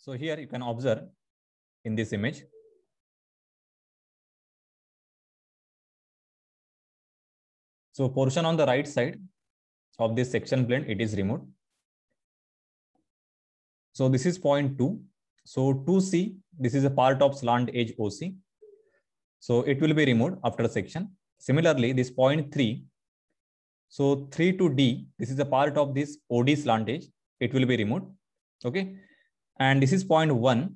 So here you can observe in this image. So portion on the right side of this section blend, it is removed. So this is point 2. So 2C, this is a part of slant edge OC. So it will be removed after section. Similarly, this point 3. So 3 to D, this is a part of this OD slant edge. It will be removed. Okay. And this is point 1,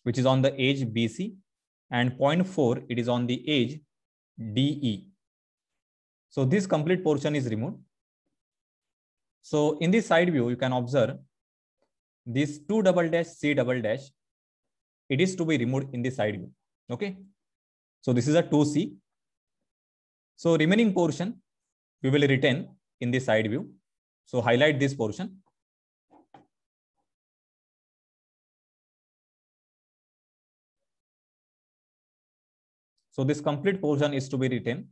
which is on the edge BC. And point 4, it is on the edge DE. So this complete portion is removed. So in this side view, you can observe this 2 double dash C double dash, it is to be removed in the side view. Okay. So this is a 2C. So remaining portion, we will retain in the side view. So highlight this portion. So this complete portion is to be retained.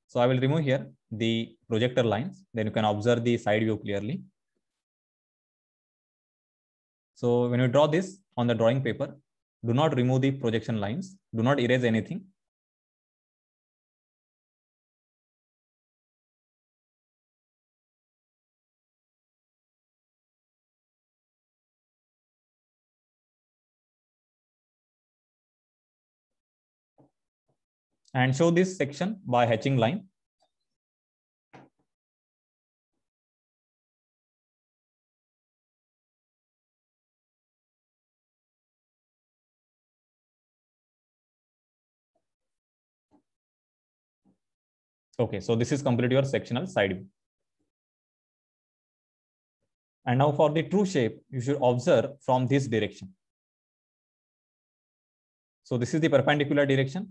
So I will remove here the projector lines. Then you can observe the side view clearly. So when you draw this on the drawing paper, do not remove the projection lines. Do not erase anything. And show this section by hatching line. Okay, so this is complete your sectional side view. And now for the true shape, you should observe from this direction. So this is the perpendicular direction.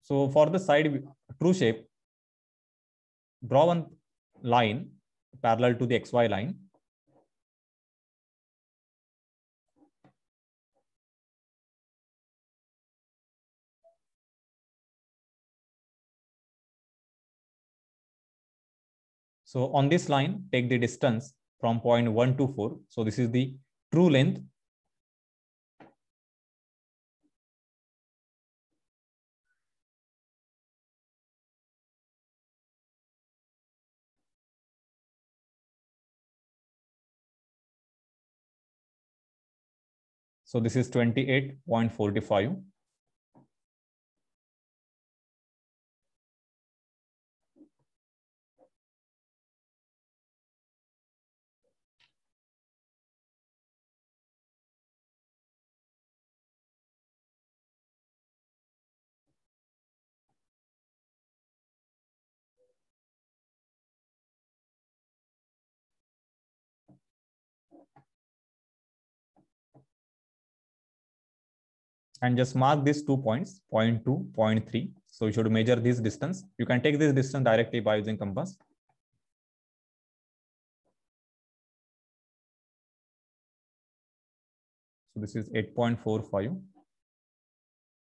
So for the side view, true shape, draw one line parallel to the XY line. So on this line, take the distance from point 1 to 4. So this is the true length. So this is 28.45. And just mark these 2 points, point 2, point 3. So you should measure this distance. You can take this distance directly by using compass. So this is 8.45.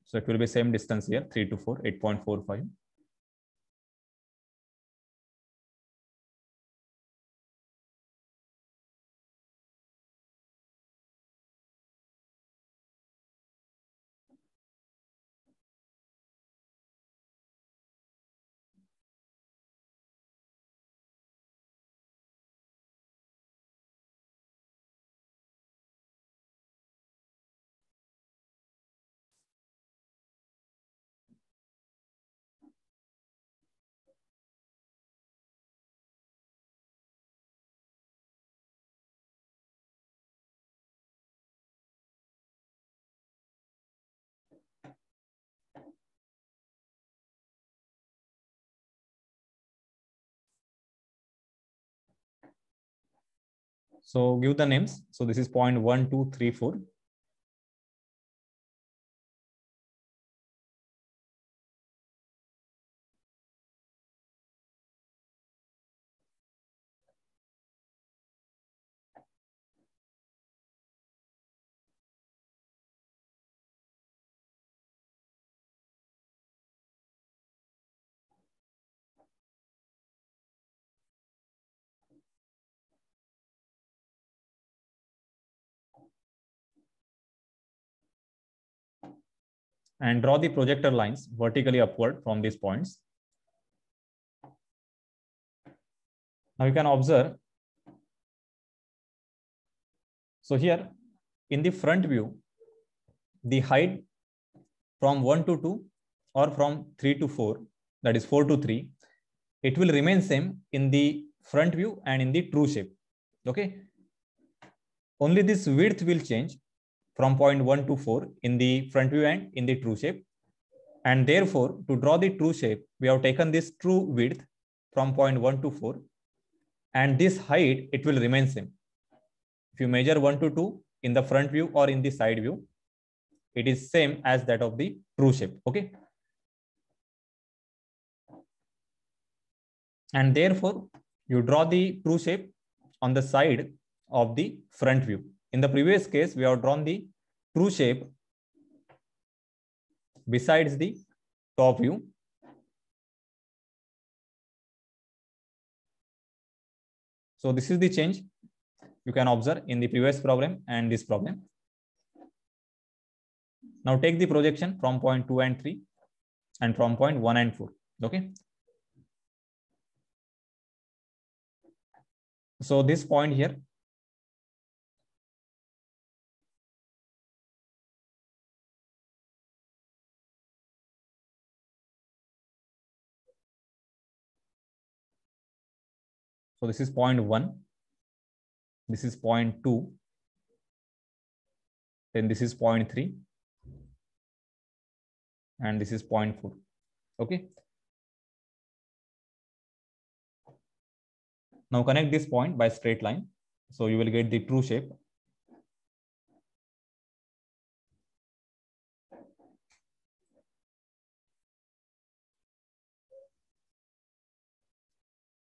So it will be same distance here, 3 to 4, 8.45. So give the names. So this is point 1, 2, 3, 4. and draw the projector lines vertically upward from these points. Now you can observe. So here in the front view, the height from 1 to 2 or from 3 to 4, that is 4 to 3, it will remain same in the front view and in the true shape. Okay. Only this width will change from point 1 to 4 in the front view and in the true shape. And therefore, to draw the true shape, we have taken this true width from point 1 to 4. And this height, it will remain same. If you measure 1 to 2 in the front view or in the side view, it is same as that of the true shape. Okay. And therefore, you draw the true shape on the side of the front view. In the previous case, we have drawn the true shape besides the top view. So this is the change you can observe in the previous problem and this problem. Now take the projection from point 2 and 3 and from point 1 and 4. Okay. So this point here, so this is point 1, this is point 2, then this is point 3, and this is point 4. Okay. Now connect this point by straight line. So you will get the true shape.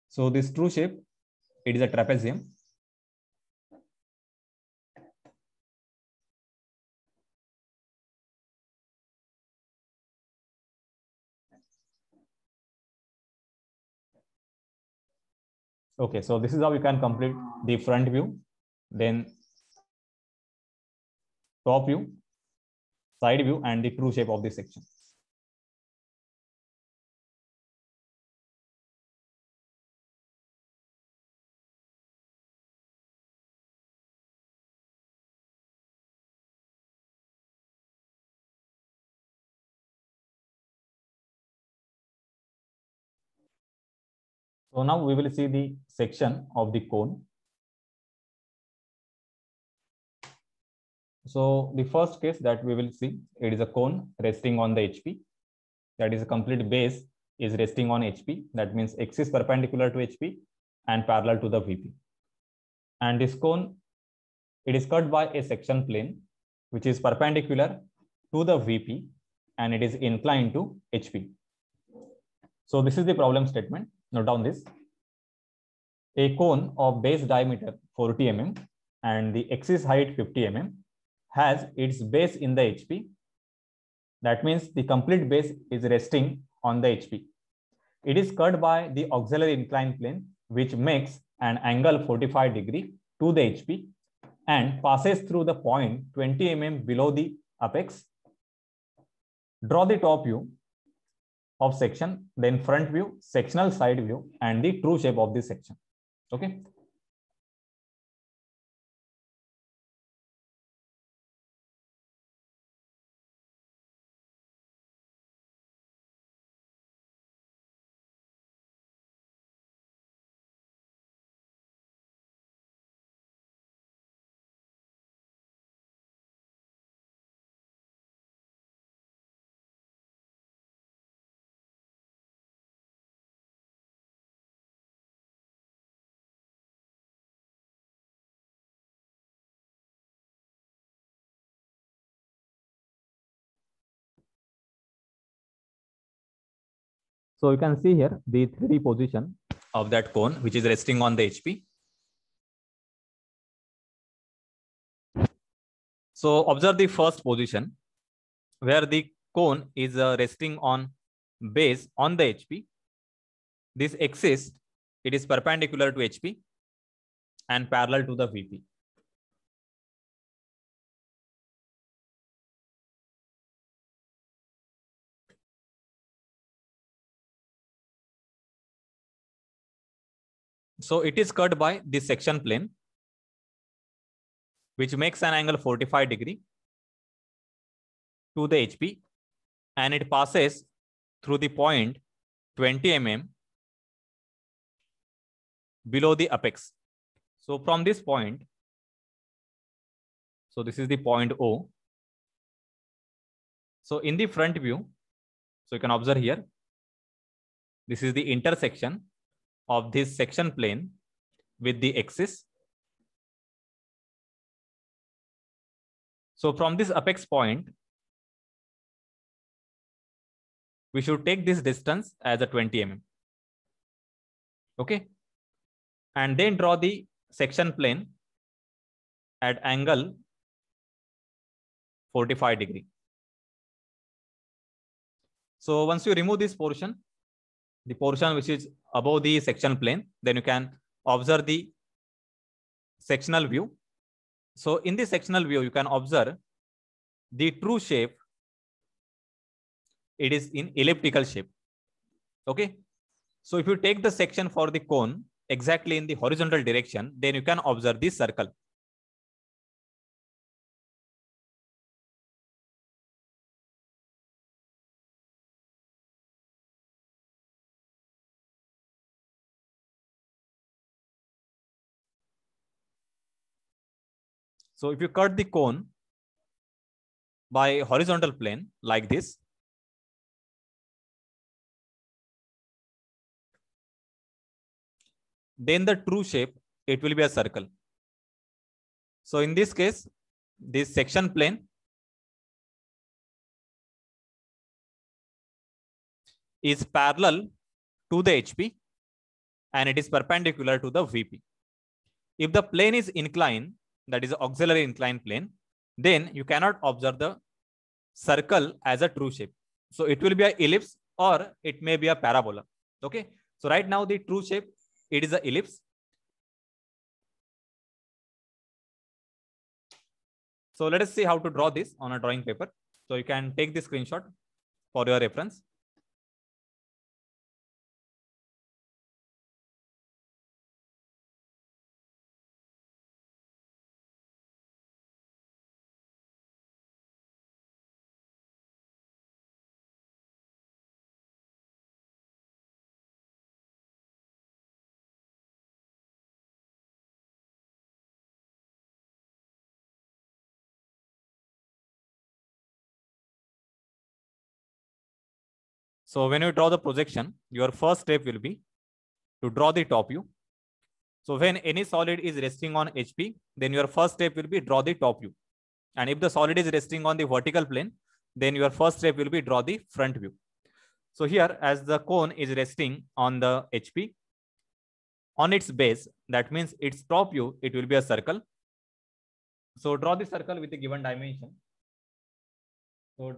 So this true shape, it is a trapezium. Okay, so this is how you can complete the front view, then top view, side view, and the true shape of this section. So now we will see the section of the cone. So the first case that we will see, it is a cone resting on the HP. That is a complete base is resting on HP. That means X is perpendicular to HP and parallel to the VP. And this cone, it is cut by a section plane, which is perpendicular to the VP and it is inclined to HP. So this is the problem statement. Note down this. A cone of base diameter 40 mm and the axis height 50 mm has its base in the HP. That means the complete base is resting on the HP. It is cut by the auxiliary inclined plane, which makes an angle 45 degree to the HP and passes through the point 20 mm below the apex. Draw the top view of section, then front view, sectional side view, and the true shape of this section. Okay. So you can see here the 3D position of that cone, which is resting on the HP. So observe the first position where the cone is resting on base on the HP. This axis, it is perpendicular to HP and parallel to the VP. So it is cut by this section plane, which makes an angle 45 degree to the HP, and it passes through the point 20 mm below the apex. So from this point, so this is the point O. So in the front view, so you can observe here, this is the intersection of this section plane with the axis. So from this apex point, we should take this distance as a 20 mm. Okay. And then draw the section plane at angle 45 degree. So once you remove this portion, the portion which is above the section plane, then you can observe the sectional view. So in the sectional view, you can observe the true shape. It is in elliptical shape. Okay. So if you take the section for the cone exactly in the horizontal direction, then you can observe this circle. So if you cut the cone by horizontal plane like this, then the true shape, it will be a circle. So in this case, this section plane is parallel to the HP and it is perpendicular to the VP. If the plane is inclined, that is auxiliary inclined plane, then you cannot observe the circle as a true shape. So it will be an ellipse or it may be a parabola. Okay. So right now the true shape, it is an ellipse. So let us see how to draw this on a drawing paper. So you can take the screenshot for your reference. So when you draw the projection, your first step will be to draw the top view. So when any solid is resting on HP, then your first step will be draw the top view. And if the solid is resting on the vertical plane, then your first step will be draw the front view. So here, as the cone is resting on the HP, on its base, that means its top view, it will be a circle. So draw the circle with a given dimension. So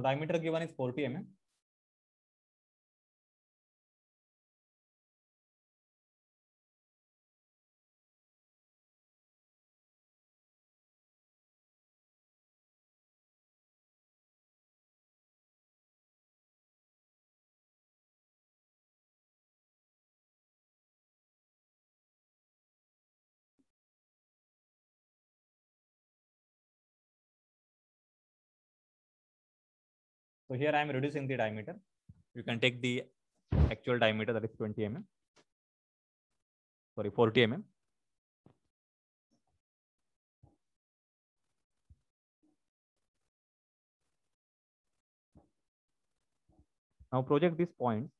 diameter given is 40 mm. So here I am reducing the diameter. You can take the actual diameter, that is 20 mm. Sorry, 40 mm. Now project this point.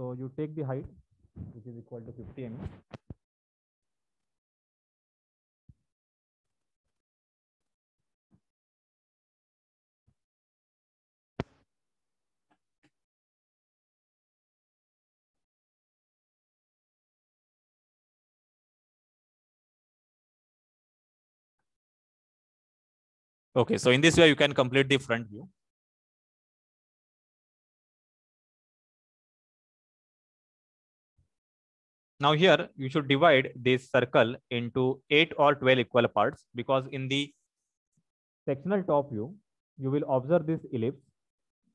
So you take the height, which is equal to 50 mm. Okay, so in this way, you can complete the front view. Now here, you should divide this circle into 8 or 12 equal parts, because in the sectional top view, you will observe this ellipse,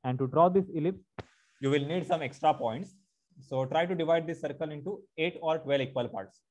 and to draw this ellipse, you will need some extra points. So try to divide this circle into 8 or 12 equal parts.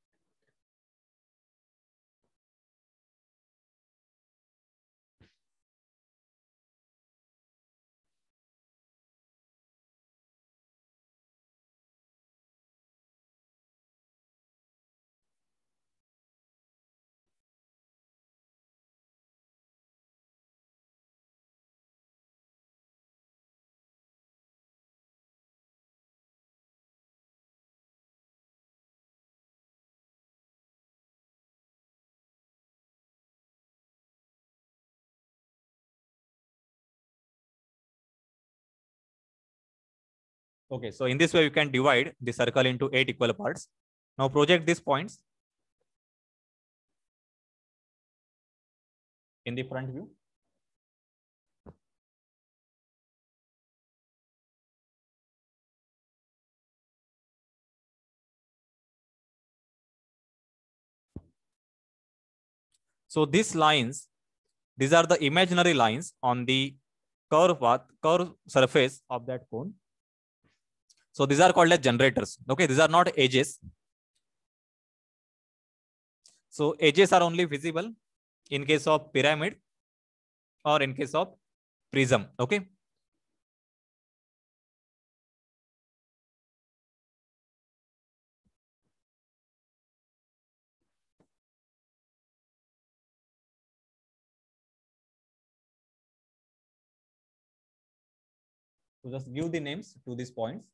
Okay, so in this way, you can divide the circle into 8 equal parts. Now project these points in the front view. So these lines, these are the imaginary lines on the curve surface of that cone. So these are called as generators. Okay, these are not edges. So edges are only visible in case of pyramid or in case of prism. Okay. So just give the names to these points.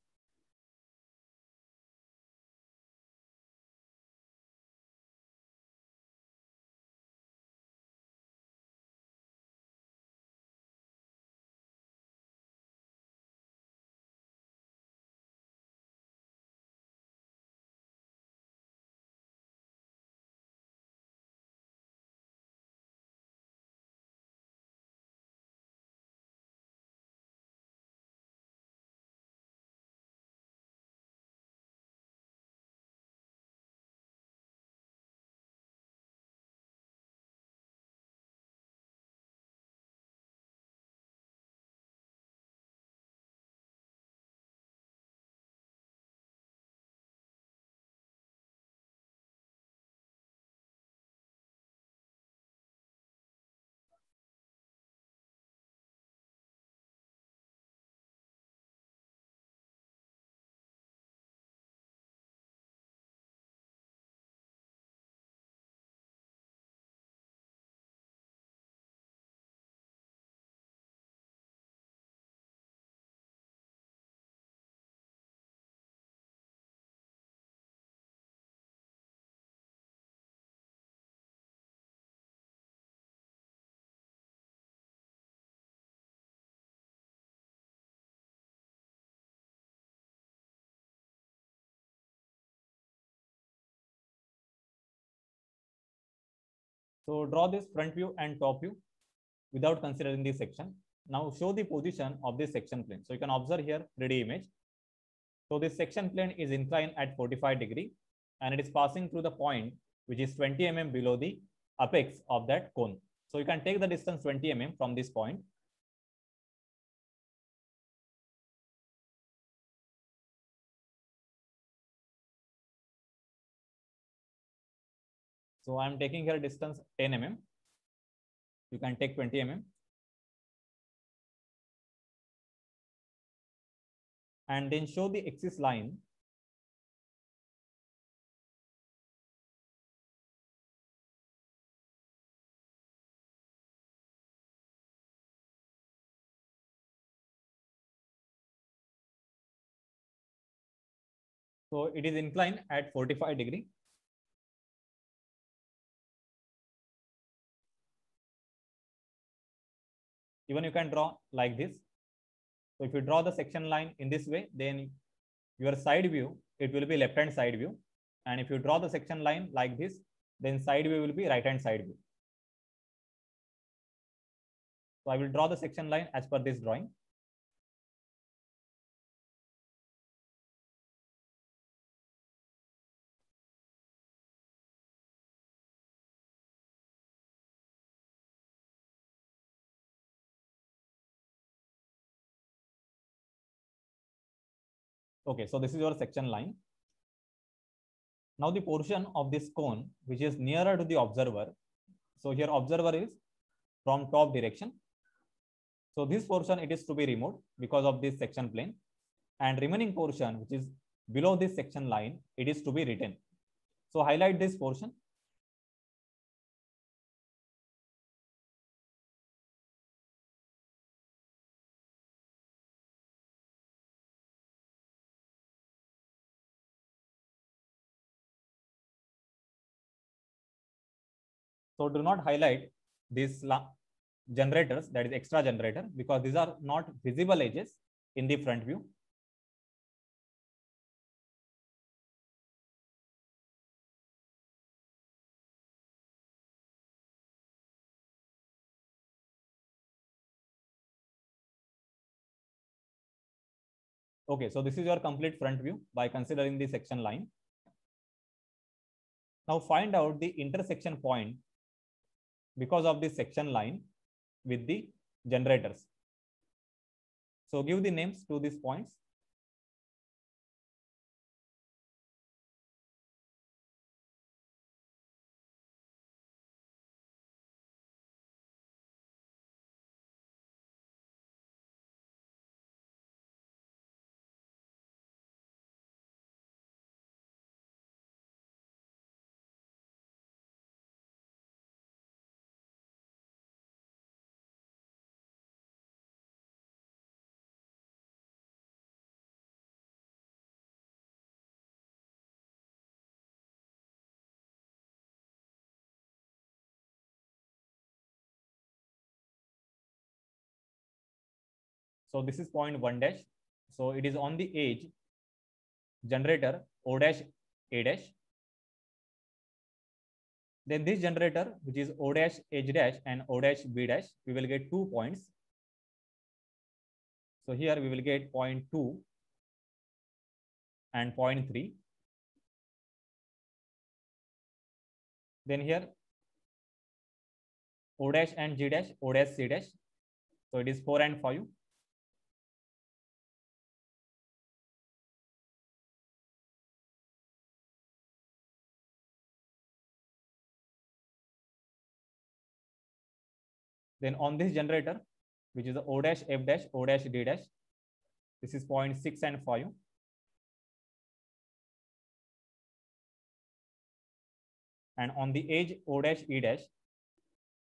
So draw this front view and top view without considering this section. Now show the position of this section plane. So you can observe here 3D image. So this section plane is inclined at 45 degree and it is passing through the point which is 20 mm below the apex of that cone. So you can take the distance 20 mm from this point. So I'm taking here distance 10 mm. You can take 20 mm. And then show the axis line. So it is inclined at 45 degree. Even you can draw like this. So if you draw the section line in this way, then your side view, it will be left hand side view. And if you draw the section line like this, then side view will be right hand side view. So I will draw the section line as per this drawing. Okay, so this is your section line. Now the portion of this cone which is nearer to the observer. So here observer is from top direction. So this portion it is to be removed because of this section plane, and remaining portion which is below this section line, it is to be written. So highlight this portion. So do not highlight these generators, that is extra generator, because these are not visible edges in the front view. Okay, so this is your complete front view by considering the section line. Now find out the intersection point because of this section line with the generators. So give the names to these points. So this is point 1 dash. So it is on the edge generator O dash A dash. Then this generator, which is O dash H dash and O dash B dash, we will get 2 points. So here we will get point 2 and point 3. Then here O dash and G dash, O dash C dash. So it is 4 and 5. Then on this generator, which is the O dash F dash, O dash D dash, this is point 6 and 5. And on the edge O dash E dash,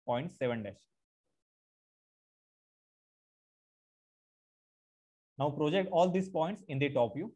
point 7 dash. Now project all these points in the top view.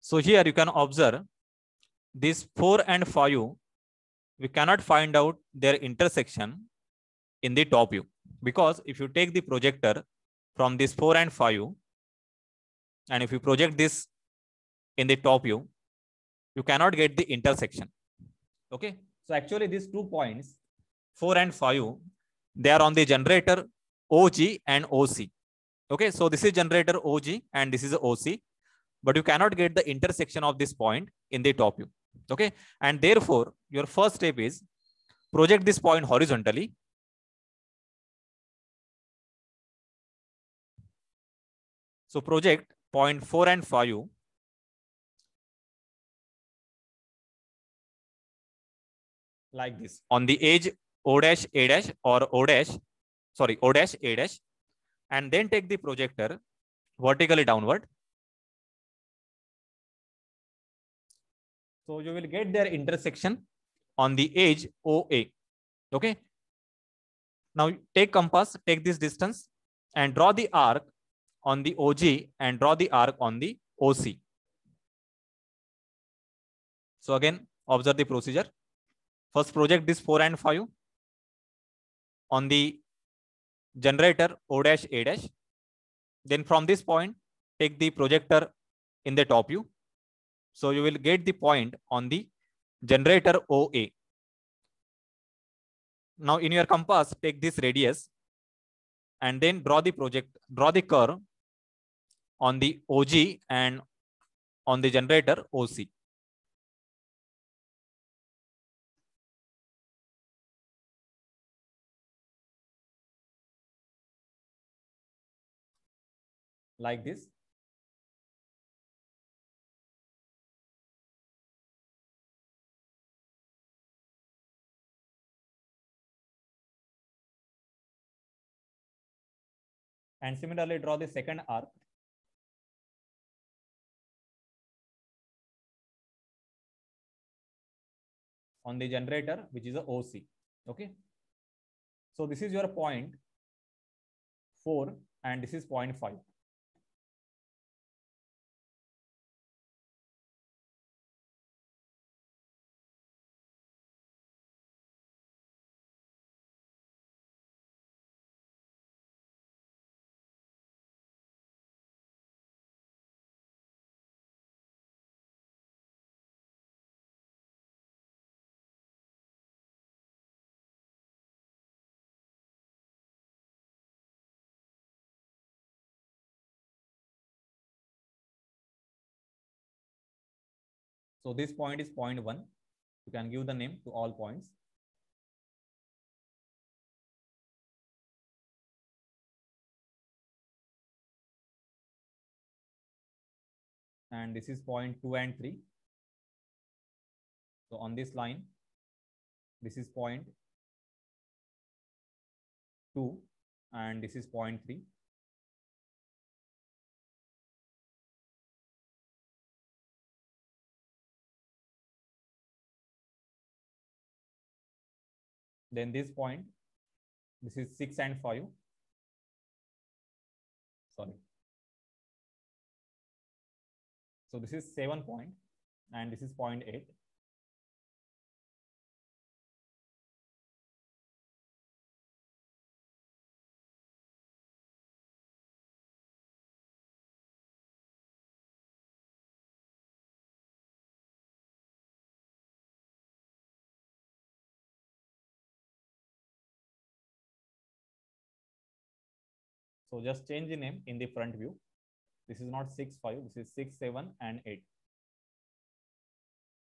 So here you can observe these 4 and 5, we cannot find out their intersection in the top view, because if you take the projector from this 4 and 5 and if you project this in the top view, you cannot get the intersection. Okay, so actually these 2 points 4 and 5, they are on the generator OG and OC. Okay, so this is generator OG and this is OC. but you cannot get the intersection of this point in the top view. Okay. And therefore, your first step is project this point horizontally. So project point 4 and 5 like this on the edge O dash A dash or O dash, sorry, O dash A dash, and then take the projector vertically downward. So you will get their intersection on the edge OA. Okay. Now take compass, take this distance and draw the arc on the OG and draw the arc on the OC. So again, observe the procedure. First project this 4 and 5 on the generator O dash A dash. Then from this point, take the projector in the top view. So you will get the point on the generator OA. Now in your compass, take this radius and then draw the curve on the OG and on the generator OC. Like this. And similarly, draw the second arc on the generator, which is a OC. Okay. So this is your point 4 and this is point 5. So this point is point 1. You can give the name to all points. And this is point 2 and 3. So on this line, this is point 2 and this is point 3. Then this point, this is 6 and 5. Sorry. So this is 7 point and this is point 8. So just change the name in the front view. This is not 6, 5, this is 6, 7 and 8.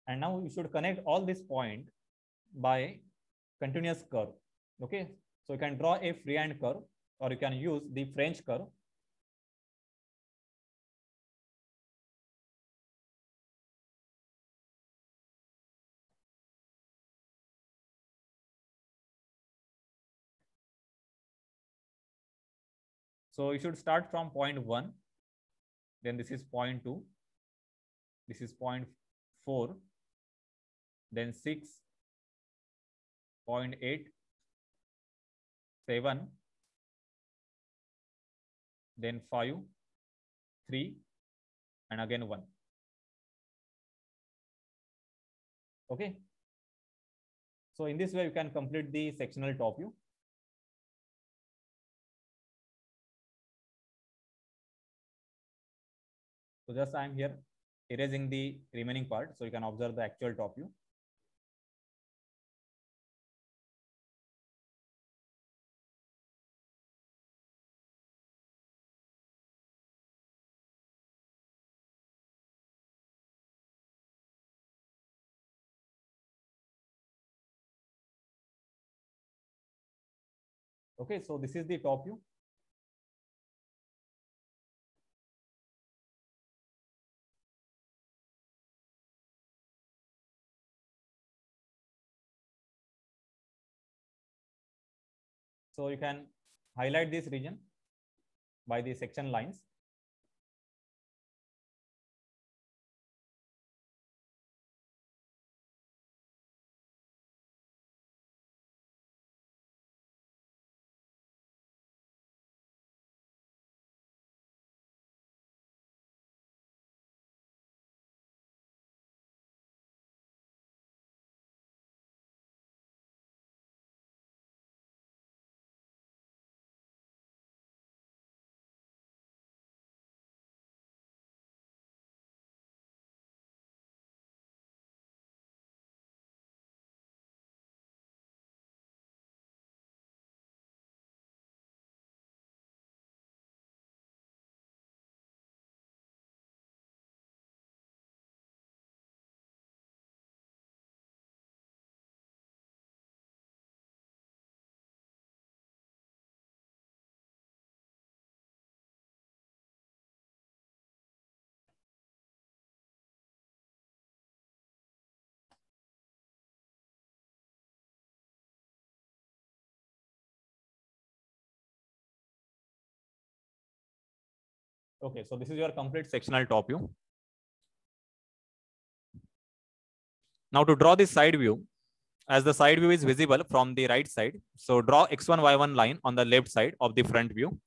And now you should connect all this point by continuous curve. Okay. So you can draw a freehand curve or you can use the French curve. So you should start from point 1. Then this is point 2. This is point 4. Then 6, point 8, 7, then 5, 3, and again 1. Okay. So in this way, you can complete the sectional top view. So just I am here erasing the remaining part so you can observe the actual top view. Okay, so this is the top view. So you can highlight this region by the section lines. Okay, so this is your complete sectional top view. Now to draw this side view, as the side view is visible from the right side, so draw x1, y1 line on the left side of the front view.